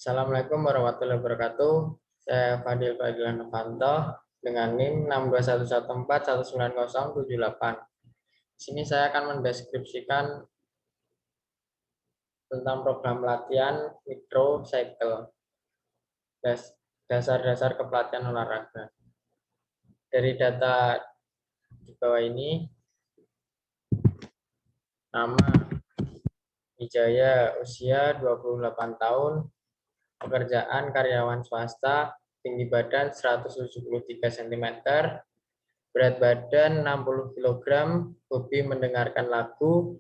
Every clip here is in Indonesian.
Assalamualaikum warahmatullahi wabarakatuh. Saya Fadil Fadilan Novanto dengan NIM 62114190078. Di sini saya akan mendeskripsikan tentang program latihan microcycle, dasar-dasar kepelatihan olahraga. Dari data di bawah ini, nama Wijaya, usia 28 tahun, pekerjaan karyawan swasta, tinggi badan 173 cm, berat badan 60 kg, hobi mendengarkan lagu,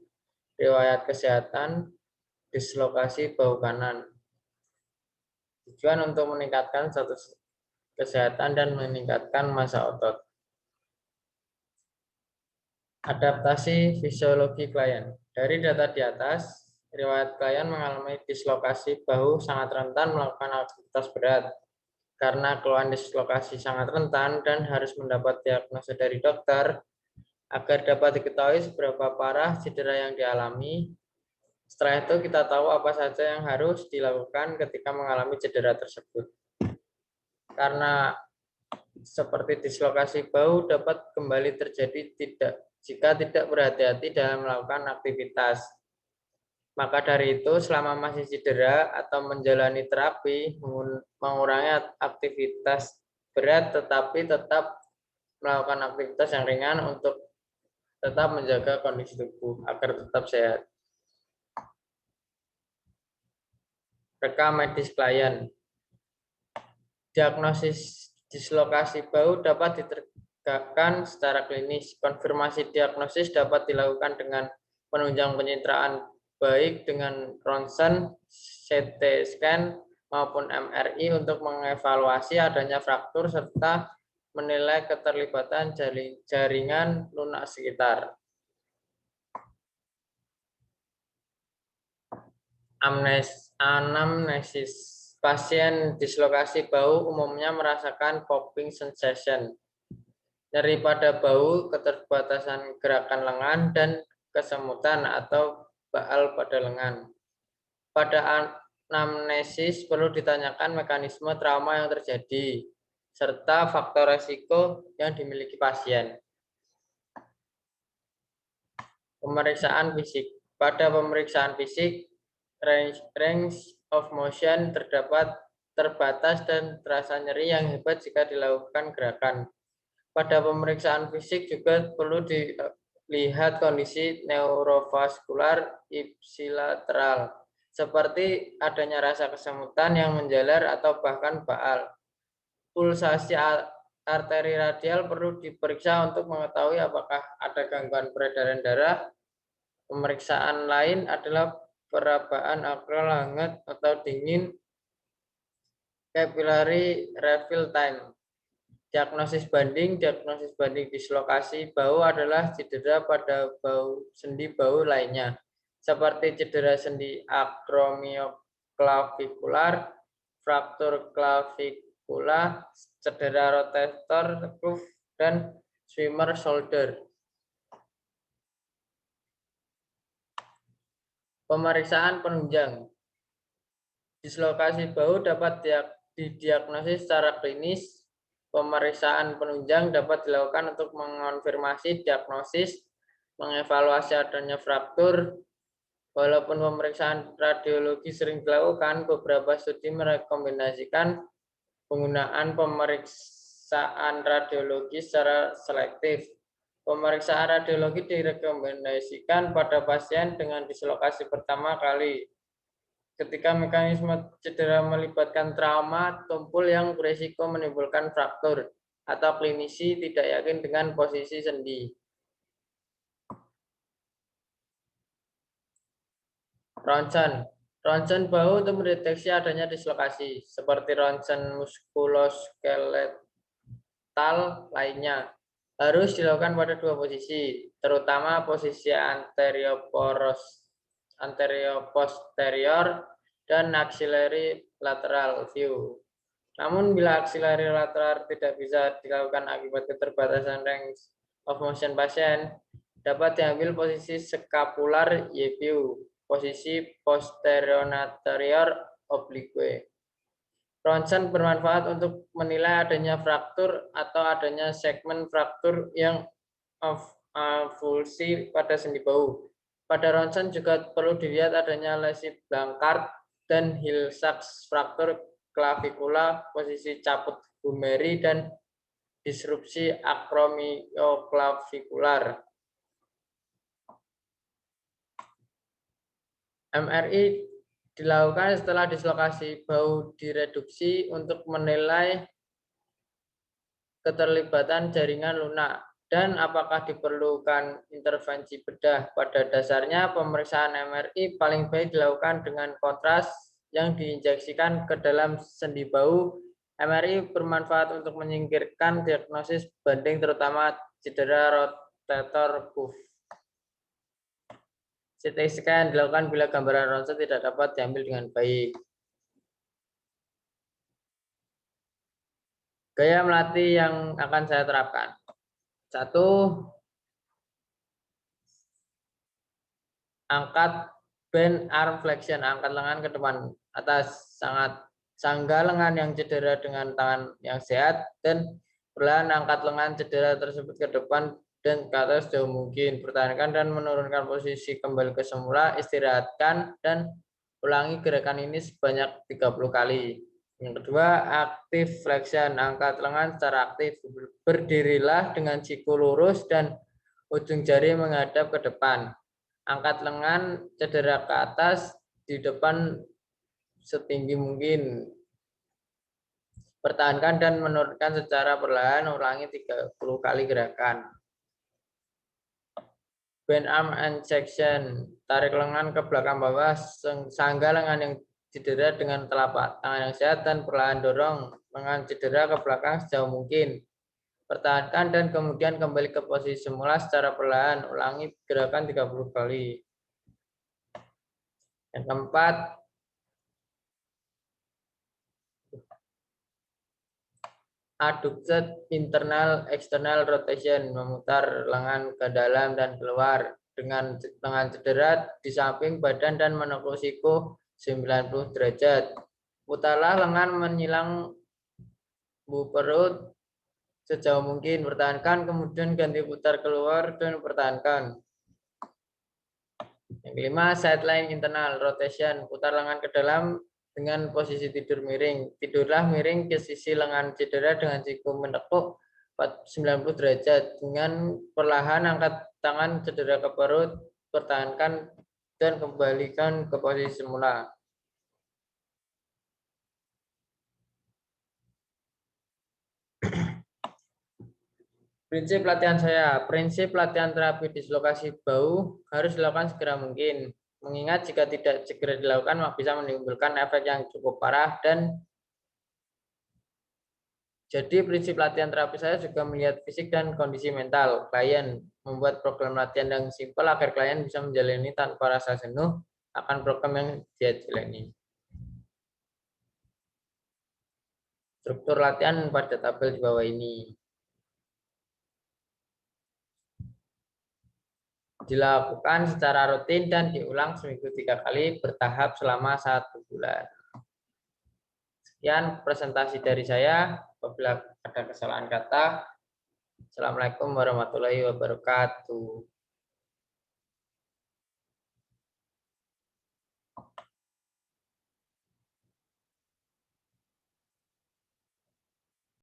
riwayat kesehatan, dislokasi bahu kanan. Tujuan untuk meningkatkan status kesehatan dan meningkatkan massa otot. Adaptasi fisiologi klien. Dari data di atas, riwayat klien mengalami dislokasi bahu sangat rentan melakukan aktivitas berat. Karena keluhan dislokasi sangat rentan dan harus mendapat diagnosa dari dokter, agar dapat diketahui seberapa parah cedera yang dialami. Setelah itu kita tahu apa saja yang harus dilakukan ketika mengalami cedera tersebut. Karena seperti dislokasi bahu dapat kembali terjadi jika tidak berhati-hati dalam melakukan aktivitas. Maka dari itu, selama masih cedera atau menjalani terapi, mengurangi aktivitas berat tetapi tetap melakukan aktivitas yang ringan untuk tetap menjaga kondisi tubuh agar tetap sehat. Rekam medis klien. Diagnosis dislokasi bahu dapat ditegakkan secara klinis. Konfirmasi diagnosis dapat dilakukan dengan penunjang pencitraan baik dengan ronsen, CT scan, maupun MRI untuk mengevaluasi adanya fraktur serta menilai keterlibatan jaringan lunak sekitar. Anamnesis. Pasien dislokasi bahu umumnya merasakan popping sensation, nyeri pada bahu, keterbatasan gerakan lengan, dan kesemutan atau baal pada lengan. Pada anamnesis perlu ditanyakan mekanisme trauma yang terjadi, serta faktor resiko yang dimiliki pasien. Pemeriksaan fisik. Pada pemeriksaan fisik, range of motion terbatas dan terasa nyeri yang hebat jika dilakukan gerakan. Pada pemeriksaan fisik juga perlu dilihat kondisi neurovaskular ipsilateral, seperti adanya rasa kesemutan yang menjalar atau bahkan baal. Pulsasi arteri radial perlu diperiksa untuk mengetahui apakah ada gangguan peredaran darah. Pemeriksaan lain adalah perabaan akral hangat atau dingin, capillary refill time. Diagnosis banding dislokasi bahu adalah cedera pada sendi bahu lainnya, seperti cedera sendi akromio-clavikular, fraktur klavikula, cedera rotator cuff, dan swimmer shoulder. Pemeriksaan penunjang. Dislokasi bahu dapat didiagnosis secara klinis. Pemeriksaan penunjang dapat dilakukan untuk mengonfirmasi diagnosis, mengevaluasi adanya fraktur. Walaupun pemeriksaan radiologi sering dilakukan, beberapa studi merekomendasikan penggunaan pemeriksaan radiologi secara selektif. Pemeriksaan radiologi direkomendasikan pada pasien dengan dislokasi pertama kali ketika mekanisme cedera melibatkan trauma tumpul yang berisiko menimbulkan fraktur atau klinisi tidak yakin dengan posisi sendi. Ronsen bahu untuk mendeteksi adanya dislokasi, seperti ronsen muskuloskeletal lainnya. Harus dilakukan pada dua posisi, terutama posisi anterioposterior dan axillary lateral view. Namun bila axillary lateral tidak bisa dilakukan akibat keterbatasan range of motion pasien, dapat diambil posisi scapular view, posisi posterior oblique. Ronsen bermanfaat untuk menilai adanya fraktur atau adanya segmen fraktur yang avulsi pada sendi bahu. Pada ronsen juga perlu dilihat adanya lesi Blanchard dan Hill-Sachs fraktur klavikula, posisi caput humeri, dan disrupsi akromiyoklavikular. MRI dilakukan setelah dislokasi bahu direduksi untuk menilai keterlibatan jaringan lunak dan apakah diperlukan intervensi bedah. Pada dasarnya pemeriksaan MRI paling baik dilakukan dengan kontras yang diinjeksikan ke dalam sendi bahu. MRI bermanfaat untuk menyingkirkan diagnosis banding terutama cedera rotator cuff. CT scan dilakukan bila gambaran ronsen tidak dapat diambil dengan baik. Gaya melatih yang akan saya terapkan. 1. Angkat bend arm flexion, angkat lengan ke depan atas, sangga lengan yang cedera dengan tangan yang sehat, dan perlahan angkat lengan cedera tersebut ke depan dan ke atas sejauh mungkin. Pertahankan dan menurunkan posisi kembali ke semula, istirahatkan, dan ulangi gerakan ini sebanyak 30 kali. Yang kedua, aktif flexion, angkat lengan secara aktif. Berdirilah dengan siku lurus dan ujung jari menghadap ke depan. Angkat lengan cedera ke atas di depan setinggi mungkin. Pertahankan dan menurunkan secara perlahan, ulangi 30 kali gerakan. Bend arm and section, tarik lengan ke belakang bawah, sangga lengan yang cedera dengan telapak tangan yang sehat dan perlahan dorong lengan cedera ke belakang sejauh mungkin. Pertahankan dan kemudian kembali ke posisi semula secara perlahan, ulangi gerakan 30 kali. Yang keempat, adducted internal external rotation, memutar lengan ke dalam dan keluar dengan lengan cedera di samping badan dan menekuk siku 90 derajat. Putarlah lengan menyilang perut sejauh mungkin, pertahankan, kemudian ganti putar keluar dan pertahankan. Yang kelima, sideline internal rotation, putar lengan ke dalam dengan posisi tidur miring. Tidurlah miring ke sisi lengan cedera dengan siku menekuk 90 derajat. Dengan perlahan angkat tangan cedera ke perut, pertahankan dan kembalikan ke posisi semula. Prinsip latihan saya, prinsip latihan terapi dislokasi bahu harus dilakukan segera mungkin. Mengingat jika tidak segera dilakukan, maka bisa menimbulkan efek yang cukup parah. Dan jadi prinsip latihan terapi saya juga melihat fisik dan kondisi mental klien, membuat program latihan yang simpel agar klien bisa menjalani tanpa rasa jenuh akan program yang dia jalani. Struktur latihan pada tabel di bawah ini. Dilakukan secara rutin dan diulang seminggu 3 kali bertahap selama 1 bulan. Sekian presentasi dari saya. Apabila ada kesalahan kata, Assalamualaikum warahmatullahi wabarakatuh.